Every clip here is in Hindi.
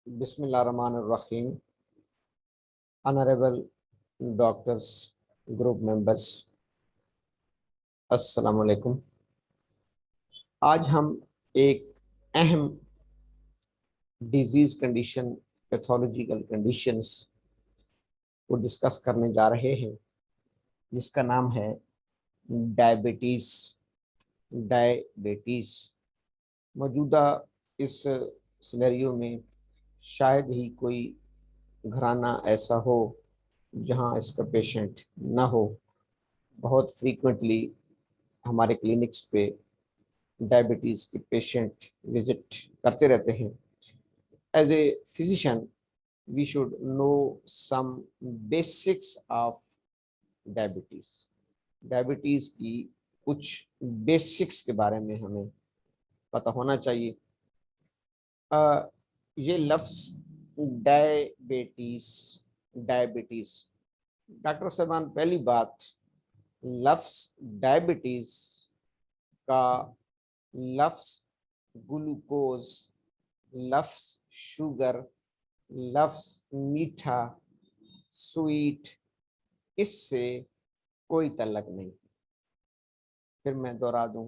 बिस्मिल्लाहिर्रहमानिर्रहीम। ऑनरेबल डॉक्टर्स, ग्रुप मेंबर्स, अस्सलाम वालेकुम। आज हम एक अहम डिजीज कंडीशन, पैथोलॉजिकल कंडीशंस को डिस्कस करने जा रहे हैं, जिसका नाम है डायबिटीज। डायबिटीज मौजूदा इस सिनेरियो में शायद ही कोई घराना ऐसा हो जहां इसका पेशेंट ना हो। बहुत फ्रीक्वेंटली हमारे क्लिनिक्स पे डायबिटीज के पेशेंट विजिट करते रहते हैं। As a physician we should know some basics of diabetes. Diabetes की कुछ बेसिक्स के बारे में हमें पता होना चाहिए। ये लफ्ज डायबिटीज डायबिटीज डॉक्टर साहबान, पहली बात, लफ्ज डायबिटीज का लफ्ज ग्लूकोज, लफ्ज शुगर, लफ्ज मीठा, स्वीट, इससे कोई तल्लक नहीं। फिर मैं दोहरा दूं,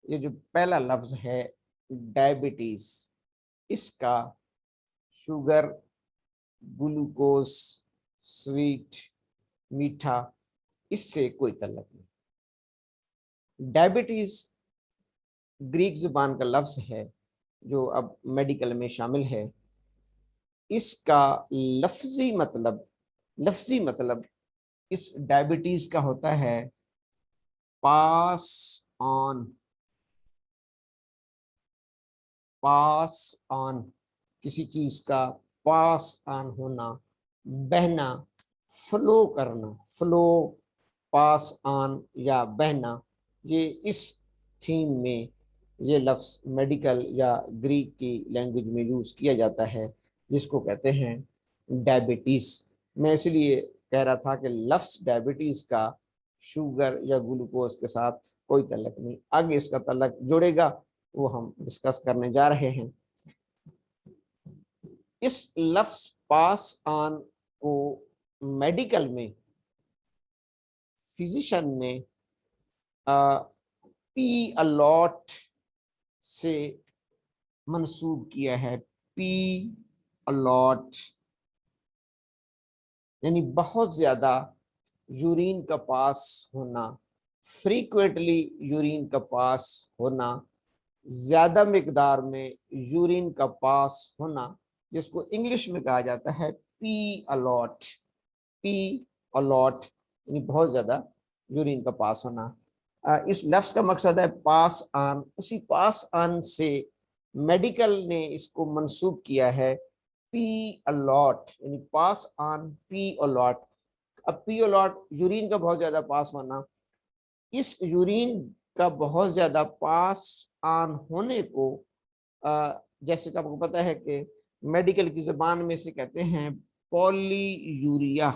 ये जो पहला लफ्ज है डायबिटीज, इसका शुगर, ग्लूकोज, स्वीट, मीठा, इससे कोई तल्लक नहीं। डायबिटीज ग्रीक जुबान का लफ्ज है जो अब मेडिकल में शामिल है। इसका लफ्जी मतलब इस डायबिटीज का होता है पास ऑन। पास ऑन, किसी चीज का पास ऑन होना, बहना, फ्लो करना, फ्लो, पास ऑन या बहना, ये इस थीम में ये लफ्ज मेडिकल या ग्रीक की लैंग्वेज में यूज किया जाता है, जिसको कहते हैं डायबिटीज। मैं इसलिए कह रहा था कि लफ्ज डायबिटीज का शुगर या ग्लूकोज के साथ कोई तल्लक नहीं। आगे इसका तल्लक जुड़ेगा, वो हम डिस्कस करने जा रहे हैं। इस लफ्ज पास ऑन को मेडिकल में फिजिशियन ने पी अलॉट से मंसूब किया है। पी अलॉट यानी बहुत ज्यादा यूरिन का पास होना, फ्रीक्वेंटली यूरिन का पास होना, ज्यादा मिकदार में यूरिन का पास होना, जिसको इंग्लिश में कहा जाता है पी अलॉट। पी अलॉट यानी बहुत ज्यादा यूरिन का पास होना। इस लफ्ज का मकसद है पास ऑन। उसी पास ऑन से मेडिकल ने इसको मंसूब किया है पी अलॉट, यानी पास ऑन पी अलॉट। अब पी अलॉट यूरिन का बहुत ज्यादा पास होना, इस यूरिन का बहुत ज्यादा पास ऑन होने को जैसे कि आपको पता है कि मेडिकल की जुबान में से कहते हैं पॉलीयूरिया।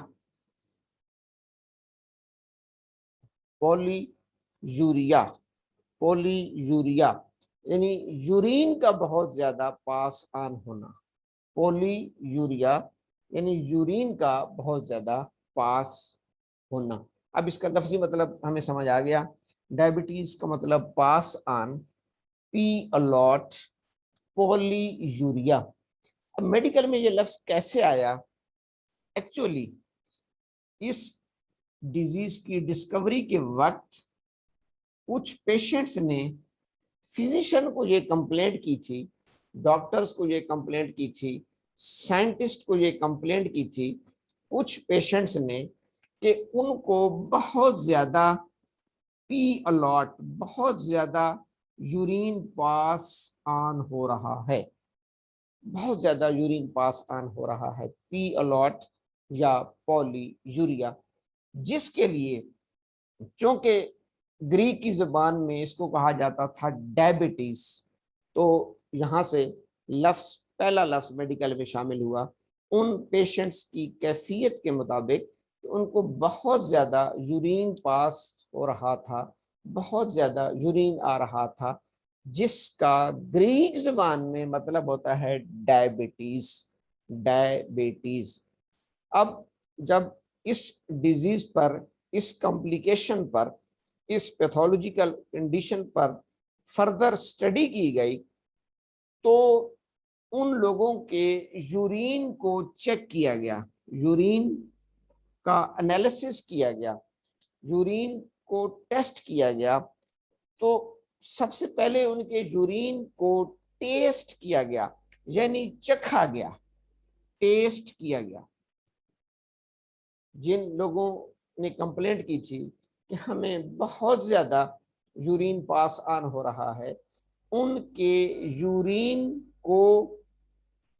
पॉलीयूरिया, पॉलीयूरिया यानी यूरिन का बहुत ज्यादा पास ऑन होना। पॉलीयूरिया यानी यूरिन का बहुत ज्यादा पास होना। अब इसका लफ्जी मतलब हमें समझ आ गया। डायबिटीज का मतलब pass on, pee a lot, polyuria. अब मेडिकल में ये लफ्ज कैसे आया? एक्चुअली इस डिजीज की डिस्कवरी के वक्त कुछ पेशेंट्स ने फिजिशियन को ये कंप्लेंट की थी, डॉक्टर्स को ये कंप्लेंट की थी, साइंटिस्ट को ये कंप्लेंट की थी, कुछ पेशेंट्स ने, कि उनको बहुत ज्यादा पी अलॉट, बहुत ज्यादा यूरिन पास ऑन हो रहा है, बहुत ज्यादा यूरिन पास ऑन हो रहा है, पी अलॉट या पॉलीयूरिया, जिसके लिए चूंकि ग्रीक की जुबान में इसको कहा जाता था डायबिटीज, तो यहाँ से लफ्ज, पहला लफ्ज मेडिकल में शामिल हुआ। उन पेशेंट्स की कैफियत के मुताबिक उनको बहुत ज्यादा यूरिन पास हो रहा था, बहुत ज्यादा यूरिन आ रहा था, जिसका ग्रीक जुबान में मतलब होता है डायबिटीज। डायबिटीज। अब जब इस डिजीज पर, इस कॉम्प्लिकेशन पर, इस पैथोलॉजिकल कंडीशन पर फर्दर स्टडी की गई तो उन लोगों के यूरिन को चेक किया गया, यूरिन का एनालिसिस किया गया, यूरिन को टेस्ट किया गया। तो सबसे पहले उनके यूरिन को टेस्ट किया गया, यानी चखा गया, टेस्ट किया गया। जिन लोगों ने कंप्लेंट की थी कि हमें बहुत ज्यादा यूरिन पास ऑन हो रहा है, उनके यूरिन को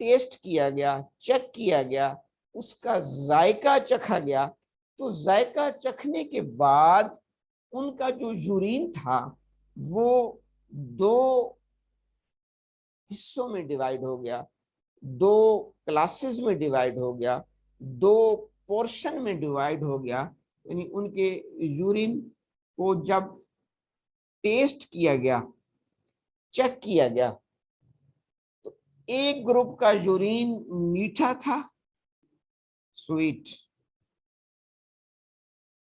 टेस्ट किया गया, चेक किया गया, उसका जायका चखा गया। तो जायका चखने के बाद उनका जो यूरिन था वो दो हिस्सों में डिवाइड हो गया, दो क्लासेस में डिवाइड हो गया, दो पोर्शन में डिवाइड हो गया। यानी उनके यूरिन को जब टेस्ट किया गया, चेक किया गया, तो एक ग्रुप का यूरिन मीठा था, स्वीट।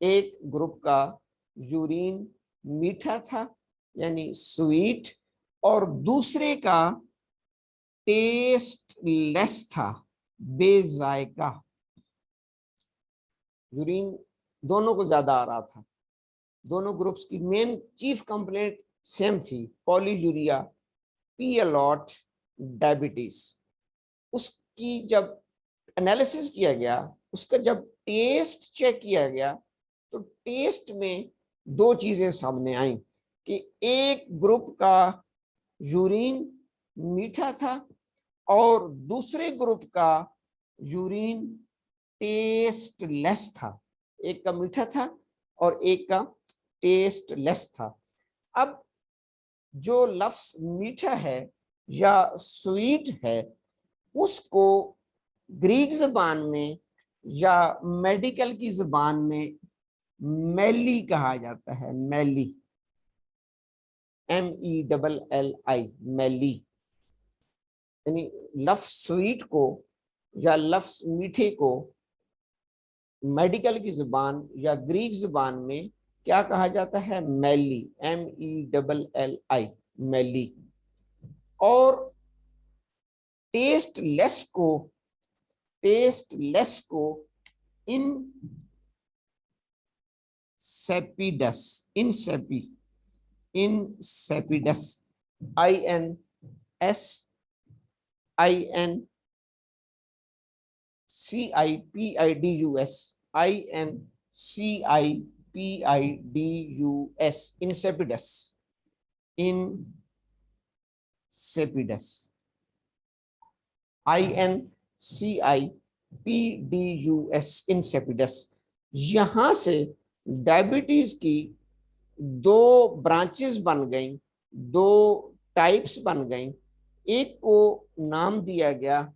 एक ग्रुप का यूरिन मीठा था यानी स्वीट, और दूसरे का टेस्ट लेस था, बेजायका। यूरिन दोनों को ज्यादा आ रहा था। दोनों ग्रुप्स की मेन चीफ कंप्लेंट सेम थी, पॉलीयूरिया, पी अलॉट, डायबिटीज। उसकी जब एनालिसिस किया गया, उसका जब टेस्ट चेक किया गया, तो टेस्ट में दो चीजें सामने आई कि एक ग्रुप का यूरिन मीठा था और दूसरे ग्रुप का यूरिन टेस्ट लेस था। एक का मीठा था और एक का टेस्ट लेस था। अब जो लफ्ज मीठा है या स्वीट है, उसको ग्रीक जबान में या मेडिकल की जबान में मैली कहा जाता है, मैली, MELLI, मैली। यानी लफ्ज स्वीट को या लफ्ज मीठे को मेडिकल की जुबान या ग्रीक जुबान में क्या कहा जाता है? मैली, MELLI, मैली। और टेस्ट लेस को इन सेपिडस, INSEPIDUS, INSEPIDUS, INSEPIDUS। यहां से डायबिटीज की दो ब्रांचेस बन गई, दो टाइप्स बन गई। एक को नाम दिया गया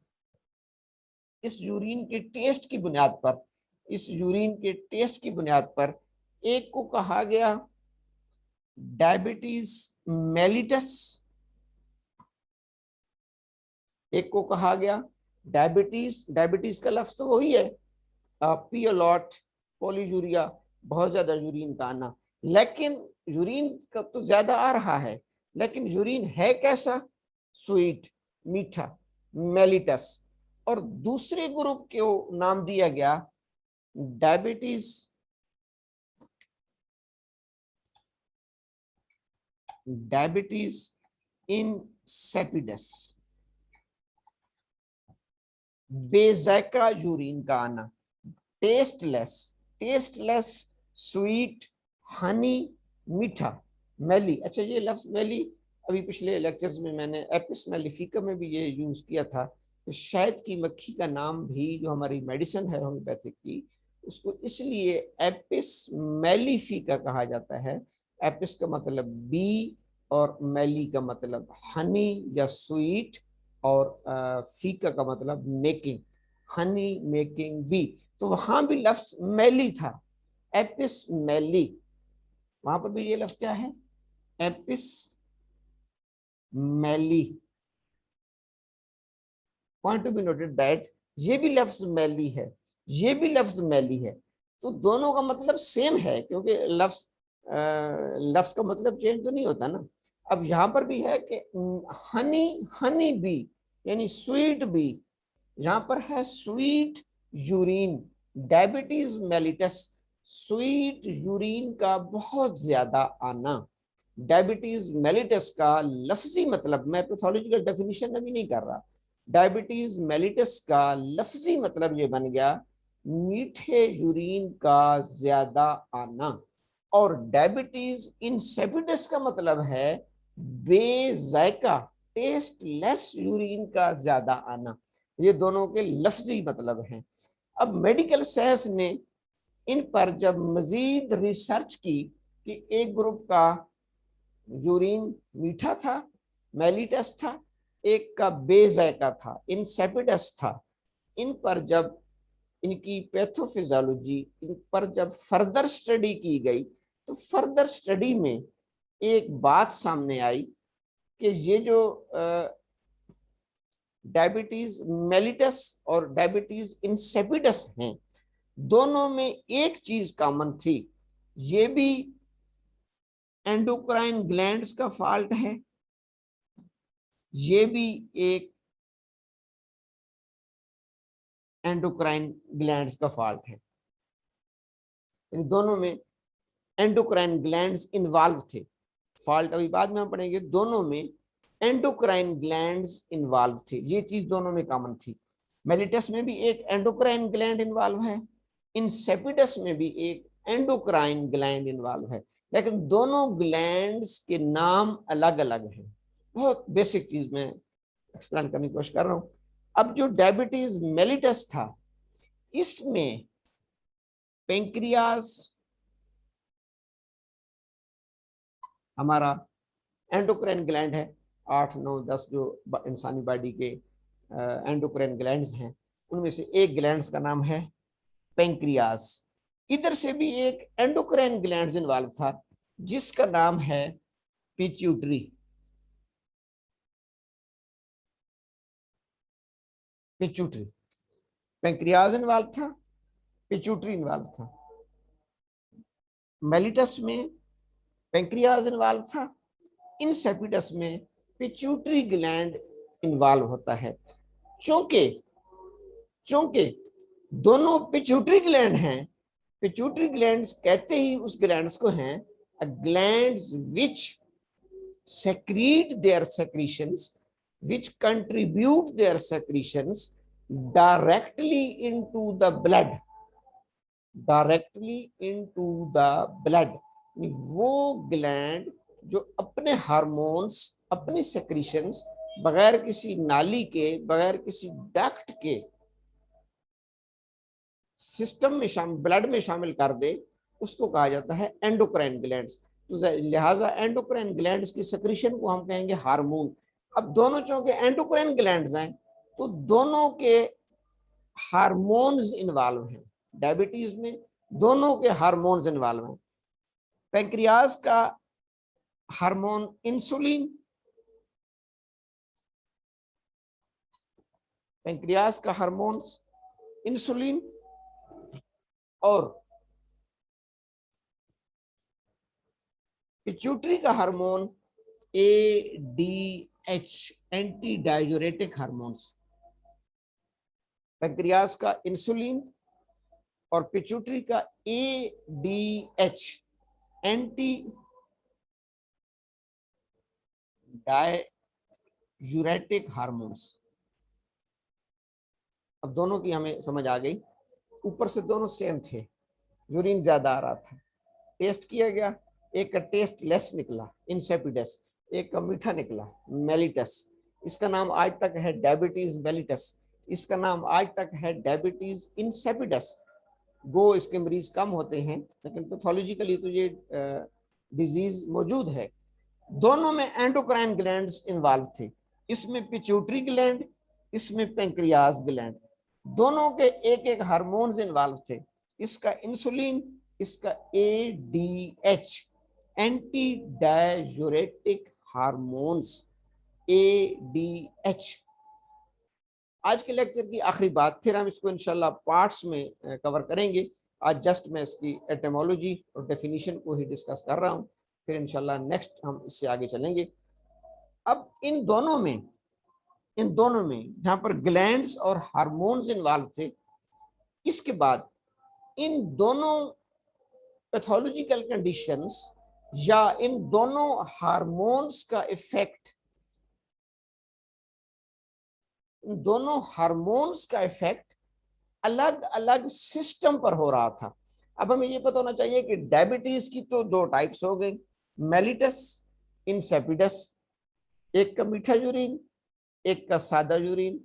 इस यूरिन के टेस्ट की बुनियाद पर, इस यूरिन के टेस्ट की बुनियाद पर एक को कहा गया डायबिटीज मेलिटस, एक को कहा गया डायबिटीज का लफ्ज तो वही है, पी अलॉट, पॉलीयूरिया, बहुत ज्यादा यूरिन का आना। लेकिन यूरिन का तो ज्यादा आ रहा है, लेकिन यूरिन है कैसा? स्वीट, मीठा, मेलिटस। और दूसरे ग्रुप को नाम दिया गया डायबिटीज इंसेपिडस, बेजायका यूरिन का आना, टेस्टलेस, स्वीट, हनी, मीठा, मैली। अच्छा, ये लफ्ज मैली अभी पिछले लेक्चर्स में मैंने एपिस मेलिफिका में भी ये यूज किया था। तो शहद की मक्खी का नाम भी जो हमारी मेडिसिन है होम्योपैथिक की, उसको इसलिए एपिस मेलिफिका कहा जाता है। एपिस का मतलब बी और मैली का मतलब हनी या स्वीट, और फीका का मतलब मेकिंग, हनी मेकिंग बी। तो वहां भी लफ्ज मैली था, एपिस मैली। वहां पर भी ये लफ्ज क्या है? Apis Maili. Point to be noted that ये भी लफ्ज मैली है, ये भी लफ्ज मैली है, तो दोनों का मतलब सेम है, क्योंकि लफ्ज का मतलब चेंज तो नहीं होता ना। अब यहाँ पर भी है कि हनी, हनी बी यानी स्वीट बी, यहाँ पर है sweet urine, diabetes mellitus, sweet urine का बहुत ज्यादा आना। डायबिटीज मेलिटस का लफ्जी मतलब, मैं पैथोलॉजिकल डेफिनेशन अभी नहीं कर रहा, डायबिटीज मेलिटस का लफ्जी मतलब ये बन गया मीठे यूरिन का ज्यादा आना। और डायबिटीज इंसिपिडस का मतलब है बेजायका, टेस्टलेस यूरिन का ज्यादा आना। ये दोनों के लफ्जी मतलब हैं। अब मेडिकल साइंस ने इन पर जब मजीद रिसर्च की कि एक ग्रुप का यूरिन मीठा था, मेलिटस था, एक का बेजायका था, इंसिपिडस था, इन पर जब इनकी पैथोफिजियोलॉजी, इन पर जब फर्दर स्टडी की गई, तो फर्दर स्टडी में एक बात सामने आई कि ये जो डायबिटीज मेलिटस और डायबिटीज इंसिपिडस हैं, दोनों में एक चीज कॉमन थी, ये भी एंडोक्राइन ग्लैंड्स का फॉल्ट है, ये भी एक एंडोक्राइन ग्लैंड्स का फॉल्ट है। इन दोनों में एंडोक्राइन ग्लैंड्स इन्वॉल्व थे। फॉल्ट अभी बाद में हम पढ़ेंगे। दोनों में एंडोक्राइन ग्लैंड्स इन्वॉल्व थे, ये चीज दोनों में कॉमन थी। मेलिटस में भी एक एंडोक्राइन ग्लैंड इन्वॉल्व है, इंसेपिडस में भी एक एंडोक्राइन ग्लैंड इन्वॉल्व है, लेकिन दोनों ग्लैंड्स के नाम अलग अलग हैं। बहुत बेसिक चीज मैं एक्सप्लेन करने की कोशिश कर रहा हूं। अब जो डायबिटीज मेलिटस था, इसमें पेंक्रियास हमारा एंडोक्राइन ग्लैंड है, 8 9 10 जो इंसानी बॉडी के एंडोक्राइन ग्लैंड्स हैं, उनमें से एक ग्लैंड्स का नाम है पेंक्रियास। इधर से भी एक एंडोक्राइन ग्लैंड इन्वॉल्व था जिसका नाम है पिट्यूटरी। पिट्यूटरी, पेंक्रियास इन्वॉल्व था, पिट्यूटरी इन्वॉल्व था। मेलिटस में पेंक्रियास इन्वॉल्व था, इंसेपिडस में पिट्यूटरी ग्लैंड इन्वॉल्व होता है। चूंकि चूंकि दोनों पिट्यूटरी ग्लैंड हैं, पिट्यूटरी ग्लैंड्स कहते ही उस ग्लैंड्स को हैं glands which secrete their secretions, which contribute their secretions directly into the blood, directly into the blood। वो ग्लैंड जो अपने हार्मोन्स, अपने सेक्रीशंस बगैर किसी नाली के, बगैर किसी डक्ट के सिस्टम में शामिल, ब्लड में शामिल कर दे, उसको कहा जाता है एंडोक्राइन ग्लैंड्स। तो लिहाजा एंडोक्राइन ग्लैंड्स की सेक्रीशन को हम कहेंगे हार्मोन। अब दोनों चूंकि एंडोक्राइन ग्लैंड्स हैं, तो दोनों के हार्मोन्स इन्वॉल्व हैं। डायबिटीज में दोनों के हार्मोन्स इन्वॉल्व हैं। पेंक्रियास का हार्मोन इंसुलिन, पेंक्रियास का हार्मोन इंसुलिन, और पिट्यूटरी का hormone ADH, anti diuretic hormones. Pancreas का इंसुलिन और पिट्यूटरी का ADH, एंटी डाययूरेटिक हार्मोन्स। अब दोनों की हमें समझ आ गई। ऊपर से दोनों सेम थे, यूरिन ज्यादा आ रहा था, टेस्ट किया गया, एक का टेस्ट लेस निकला इंसेपिडस, एक का मीठा निकला मेलिटस। इसका नाम आज तक है डायबिटीज मेलिटस, इसका नाम आज तक है डायबिटीज इंसेपिडस। गो इसके मरीज कम होते हैं, लेकिन पैथोलॉजिकली तो ये डिजीज मौजूद है। दोनों में एंडोक्राइन ग्लैंड्स इन्वॉल्व थे, इसमें पिट्यूटरी ग्लैंड, इसमें पेंक्रियास ग्लैंड। दोनों के एक एक हार्मोन्स इन्वॉल्व थे, इसका इंसुलिन, इसका ADH, anti diuretic hormones ADH। आज के लेक्चर की आखिरी बात, फिर हम इसको इंशाल्लाह पार्ट्स में कवर करेंगे। आज जस्ट मैं इसकी एटमोलॉजी और डेफिनेशन को ही डिस्कस कर रहा हूँ, फिर इंशाल्लाह नेक्स्ट हम इससे आगे चलेंगे। अब इन दोनों में जहां पर ग्लैंड्स और हार्मोन्स इन्वॉल्व थे, इसके बाद इन दोनों पैथोलॉजिकल कंडीशंस या इन दोनों हार्मोन्स का इफेक्ट, इन दोनों हार्मोन्स का इफेक्ट अलग अलग सिस्टम पर हो रहा था। अब हमें ये पता होना चाहिए कि डायबिटीज की तो दो टाइप्स हो गई, मेलिटस, इंसेपिडस, एक का मीठा यूरिन, एक का सादा यूरिन।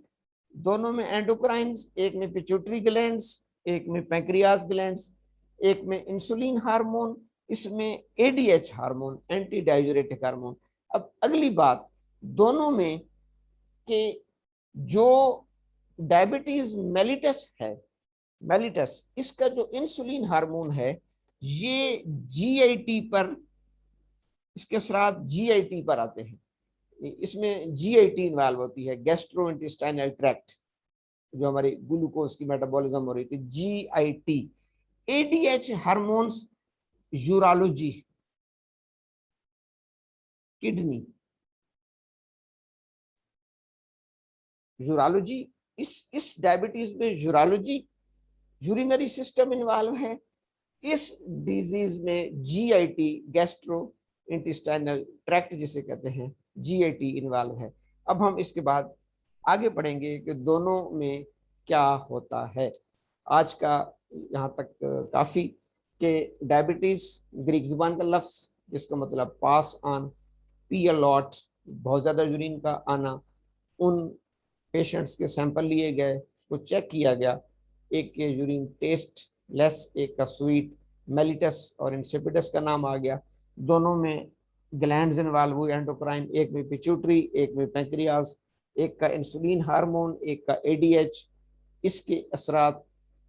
दोनों में एंडोक्राइंस, एक में पिट्यूटरी ग्लैंड्स, एक में पैंक्रियाज ग्लैंड्स, एक में इंसुलिन हार्मोन, इसमें ADH hormone, anti diuretic hormone. अब अगली बात, दोनों में के जो डायबिटीज मेलिटस है, मेलिटस इसका जो इंसुलिन हार्मोन है, ये जीआईटी पर, इसके असरात जीआईटी पर आते हैं। इसमें जीआईटी इन्वॉल्व होती है, गैस्ट्रो इंटेस्टाइनल ट्रैक्ट, जो हमारी ग्लूकोज की मेटाबॉलिज्म हो रही थी, GIT. ADH hormones urology, kidney, urology, इस डायबिटीज में यूरोलॉजी, यूरिनरी सिस्टम इन्वॉल्व है। इस डिजीज में जीआईटी, गैस्ट्रो इंटेस्टाइनल ट्रैक्ट जिसे कहते हैं, जीआईटी इन्वॉल्व है। अब हम इसके बाद आगे पढ़ेंगे कि दोनों में क्या होता है। आज का यहाँ तक काफी, कि डायबिटीज ग्रीक जुबान का लफ्ज जिसका मतलब pass on, P a lot, बहुत ज्यादा यूरिन का आना। उन पेशेंट्स के सैंपल लिए गए, उसको चेक किया गया, एक के यूरिन टेस्ट लेस, एक का स्वीट, मेलिटस और इंसिपिडस का नाम आ गया। दोनों में ग्लैंड्स इन्वॉल्व हुए एंडोक्राइन, एक में पिट्यूटरी, एक में पैंक्रियाज, एक का इंसुलिन हार्मोन, एक का एडीएच। इसके असरात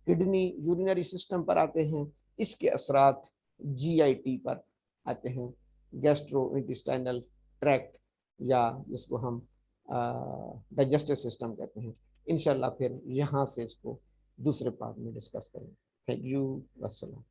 किडनी, यूरिनरी सिस्टम पर आते हैं, इसके असरात जीआईटी पर आते हैं, गैस्ट्रो इंटेस्टाइनल ट्रैक्ट, या जिसको हम डाइजेस्टिव सिस्टम कहते हैं। इंशाल्लाह फिर यहाँ से इसको दूसरे पार्ट में डिस्कस करेंगे। थैंक यू, अस्सलाम।